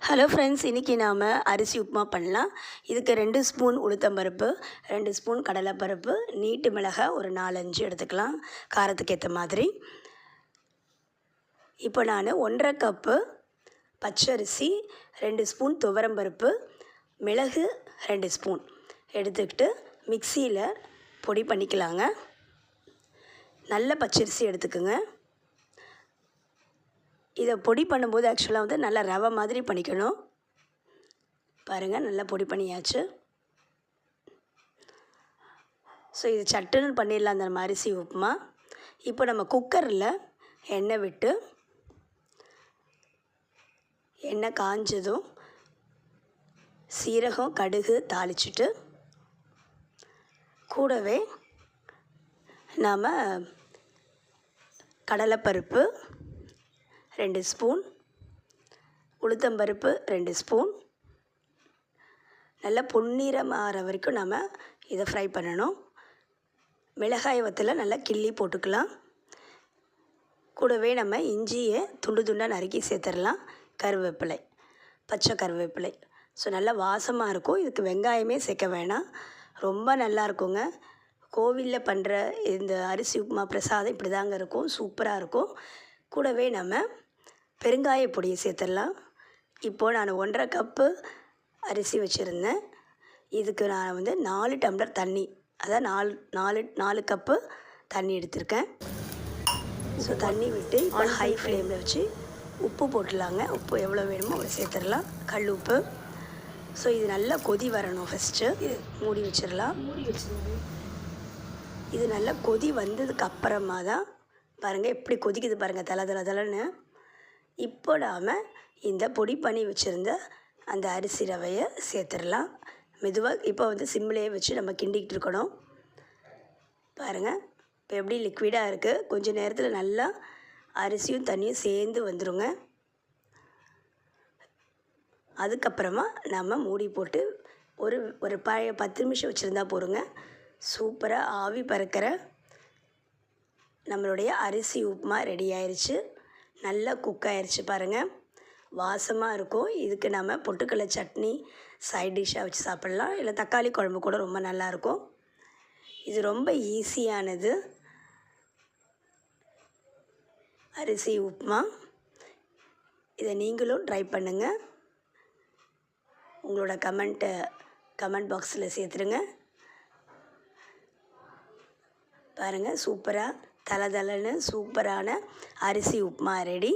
Hello friends, இன்றைக்கி நாம் அரிசி உப்புமா பண்ணலாம். இதுக்கு 2 ஸ்பூன் உளுத்தம்பருப்பு, 2 ஸ்பூன் கடலைப்பருப்பு, நீட்டு மிளகாய் ஒரு 4, 5 எடுத்துக்கலாம், காரத்துக்கு ஏற்ற மாதிரி. இப்போ நான் 1½ கப்பு பச்சரிசி, 2 ஸ்பூன் துவரம்பருப்பு, மிளகு 2 ஸ்பூன் எடுத்துக்கிட்டு மிக்சியில் பொடி பண்ணிக்கலாங்க. நல்ல பச்சரிசி எடுத்துக்குங்க. இதை பொடி பண்ணும்போது ஆக்சுவலாக வந்து நல்லா ரவை மாதிரி பண்ணிக்கணும். பாருங்கள், நல்லா பொடி பண்ணியாச்சு. ஸோ இது சட்டுன்னு பண்ணிடலாம் அந்த அரிசி உப்புமா. இப்போ நம்ம குக்கரில் எண்ணெய் விட்டு, எண்ணெய் காஞ்சதும் சீரகம் கடுகு தாளிச்சிட்டு, கூடவே நாம் கடலைப்பருப்பு 2 ஸ்பூன், உளுத்தம்பருப்பு 2 ஸ்பூன், நல்லா பொன்னிறம் ஆகிற வரைக்கும் நம்ம இதை ஃப்ரை பண்ணணும். மிளகாய் வத்தலை நல்லா கிள்ளி போட்டுக்கலாம். கூடவே நம்ம இஞ்சியை துண்டு துண்டாக நறுக்கி சேர்த்துடலாம். கருவேப்பிலை, பச்சை கருவேப்பிலை. ஸோ நல்லா வாசமாக இருக்கும். இதுக்கு வெங்காயமே சேர்க்க வேணாம், ரொம்ப நல்லா இருக்குங்க. கோவிலில் பண்ணுற இந்த அரிசி உப்புமா பிரசாதம் இப்படி தாங்க இருக்கும், சூப்பராக இருக்கும். கூடவே நம்ம பெருங்காய பொடியை சேர்த்துடலாம். இப்போது நான் 1½ கப்பு அரிசி வச்சுருந்தேன். இதுக்கு நான் வந்து 4 டம்ளர் தண்ணி, அதாவது 4 கப்பு தண்ணி எடுத்திருக்கேன். ஸோ தண்ணி விட்டு இப்போ ஹை ஃப்ளேமில் வச்சு உப்பு போட்டுடலாங்க. உப்பு எவ்வளோ வேணுமோ அவ்வளோ சேர்த்துடலாம், கல் உப்பு. ஸோ இது நல்லா கொதி வரணும். ஃபஸ்ட்டு மூடி வச்சிடலாம். இது நல்லா கொதி வந்ததுக்கு அப்புறமா தான் பாருங்கள் எப்படி கொதிக்குது பாருங்கள், தலை. இப்போ நாம் இந்த பொடி பண்ணி வச்சுருந்த அந்த அரிசி ரவையை சேர்த்துடலாம் மெதுவாக. இப்போ வந்து சிம்மிலே வச்சு நம்ம கிண்டிக்கிட்டு இருக்கணும். பாருங்கள் இப்போ எப்படி லிக்விடாக இருக்குது. கொஞ்சம் நேரத்தில் நல்லா அரிசியும் தண்ணியும் சேர்ந்து வந்துடுங்க. அதுக்கப்புறமா நம்ம மூடி போட்டு ஒரு 10 நிமிஷம் வச்சுருந்தா போதுங்க. சூப்பராக ஆவி பறக்கிற நம்மளுடைய அரிசி உப்புமா ரெடி ஆயிடுச்சு. நல்லா குக் ஆயிடுச்சு பாருங்கள், வாசமாக இருக்கும். இதுக்கு நம்ம பொட்டுக்கடலை சட்னி சைட் டிஷ்ஷாக வச்சு சாப்பிட்லாம், இல்லை தக்காளி குழம்பு கூட ரொம்ப நல்லாயிருக்கும். இது ரொம்ப ஈஸியானது அரிசி உப்புமா. இதை நீங்களும் ட்ரை பண்ணுங்கள். உங்களோட கமெண்ட் பாக்ஸில் சேர்த்துருங்க. பாருங்கள், சூப்பராக தலன்னு சூப்பரான அரிசி உப்புமா ரெடி.